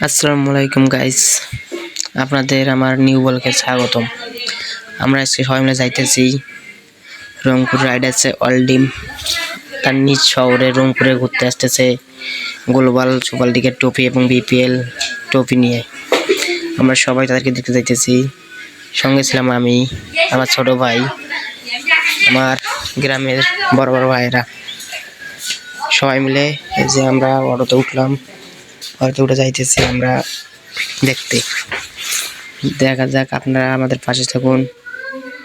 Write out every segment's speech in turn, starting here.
আসসালামু আলাইকুম গাইস, আপনাদের আমার নিউ ব্লগে স্বাগতম। আমরা আজকে সবাই মিলে যাইতেছি রংপুর রাইডার্সে অল টিম তার নিজ শহরে রংপুরে ঘুরতে আসতেছে গ্লোবাল সুপার লিগের ট্রফি এবং বিপিএল ট্রফি নিয়ে। আমরা সবাই তাদেরকে দেখতে যাইতেছি। সঙ্গে ছিলাম আমি, আমার ছোট ভাই, আমার গ্রামের বড় বড় ভাইয়েরা, সবাই মিলে এই যে আমরা অটোতে উঠলাম। অটোতে উঠে যাইতেছি আমরা দেখতে। দেখা যাক, আপনারা আমাদের পাশে থাকুন।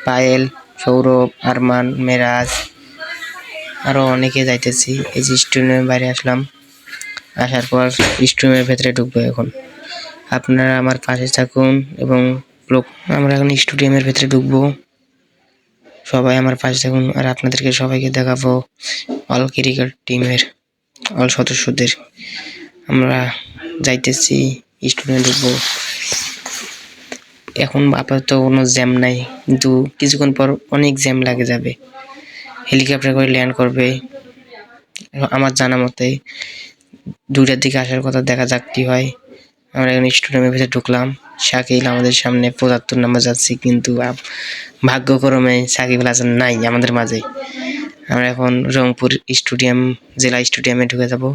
পায়েল, সৌরভ, আরমান, মেরাজ, আরও অনেকে যাইতেছি। এই যে স্টুডিয়ামের বাইরে আসলাম, আসার পর স্টুডিয়ামের ভেতরে ঢুকবো এখন। আপনারা আমার পাশে থাকুন এবং আমরা এখন স্টেডিয়ামের ভেতরে ঢুকবো। সবাই আমার পাশে থাকুন আর আপনাদেরকে সবাইকে দেখাবো অল ক্রিকেট টিমের অল সদস্যদের। আমরা যাইতেছি, স্টুডিয়ামে ঢুকবো। এখন আপাতত কোনো জ্যাম নাই, কিন্তু কিছুক্ষণ পর অনেক জ্যাম লাগে যাবে। হেলিকপ্টার করে ল্যান্ড করবে আমার জানা মতে 2টার দিকে আসার কথা। দেখা যাক কি হয়। আমরা এখন স্টেডিয়ামের ভেতরে ঢুকলাম। শাকিল আমাদের সামনে 75 নম্বর যাচ্ছি, কিন্তু ভাগ্যক্রমে সাকিব আল হাসান নাই আমাদের মাঝে। আমরা এখন রংপুর স্টেডিয়াম, জেলা স্টেডিয়ামে ঢুকে যাব।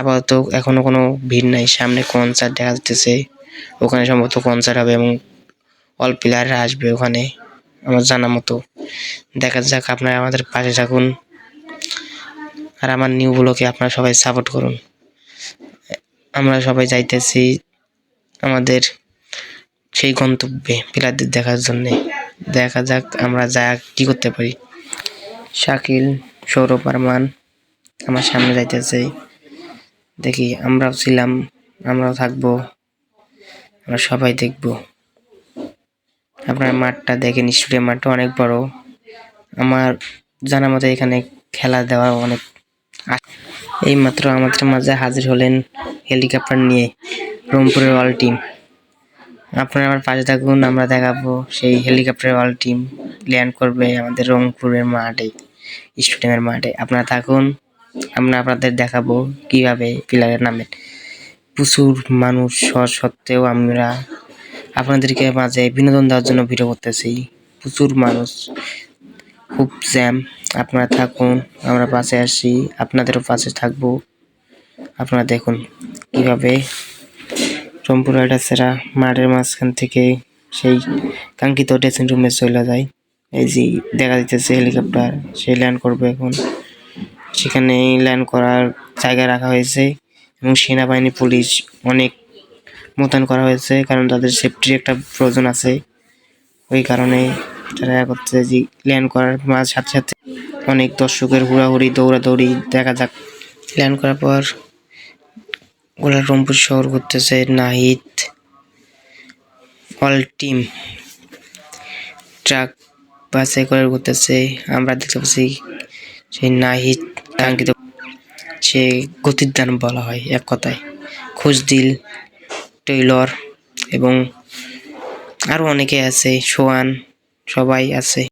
আপাতত এখনো কোনো ভিড় নাই। সামনে কনসার্ট দেখা যাচ্ছে, ওখানে সম্ভবত কনসার্ট হবে এবং অল প্লেয়াররা আসবে ওখানে আমার জানা মতো। দেখা যাক, আপনারা আমাদের পাশে থাকুন আর আমার নিউ ব্লগে আপনারা সবাই সাপোর্ট করুন। আমরা সবাই যাইতেছি আমাদের সেই গন্তব্যে প্লেয়ারদের দেখার জন্যে। দেখা যাক আমরা যা কি করতে পারি। শাকিল, সৌরভ, আরমান আমার সামনে যাইতেছে। দেখি, আমরাও ছিলাম, আমরাও থাকবো, আমরা সবাই দেখব। আপনার মাঠটা দেখেন, স্টেডিয়াম মাঠটা অনেক বড়। আমার জানা মতে এখানে খেলা দেওয়া অনেক। এই মাত্র আমাদের মাঝে হাজির হলেন হেলিকপ্টার নিয়ে রংপুরের অল টিম। আপনারা আমার পাশে থাকুন, আমরা দেখাবো সেই হেলিকপ্টারের অল টিম ল্যান্ড করবে আমাদের রংপুরের মাঠে, স্টেডিয়ামের মাঠে। আপনারা থাকুন, আমরা আপনাদের দেখাবো কিভাবে প্লেয়ারের নামে। প্রচুর মানুষ হওয়া সত্ত্বেও আমরা আপনাদেরকে মাঝে বিনোদন দেওয়ার জন্য ভিডিও করতেছি। প্রচুর মানুষ, খুব জ্যাম। আপনারা থাকুন, আমরা পাশে আসি, আপনাদেরও পাশে থাকবো। আপনারা দেখুন কিভাবে রংপুর রাইডার্সেরা মাঠের মাঝখান থেকে সেই কাঙ্ক্ষিত ড্রেসিং রুমে চলে যায়। এই যে দেখা যাচ্ছে হেলিকপ্টার, সে ল্যান্ড করবে এখন। সেখানে ল্যান্ড করার জায়গা রাখা হয়েছে এবং সেনাবাহিনী, পুলিশ অনেক মোতায়েন করা হয়েছে, কারণ তাদের সেফটির একটা প্রয়োজন আছে। ওই কারণে তারা করছে যে ল্যান্ড করার সাথে সাথে অনেক দর্শকের হুড়াহুড়ি, দৌড়াদৌড়ি। দেখা যাক, ল্যান্ড করার পর গোলা রংপুর শহর ঘুরতেছে নাহিদ অল টিম ট্রাক বাসে করে ঘুরতেছে। আমরা দেখতে পাচ্ছি সেই নাহিদ কাঙ্ক্ষিত, সে গতির দান বলা হয় এক কথায়। খুশদিল, টেইলর এবং আরও অনেকে আছে, সোয়ান, সবাই আছে।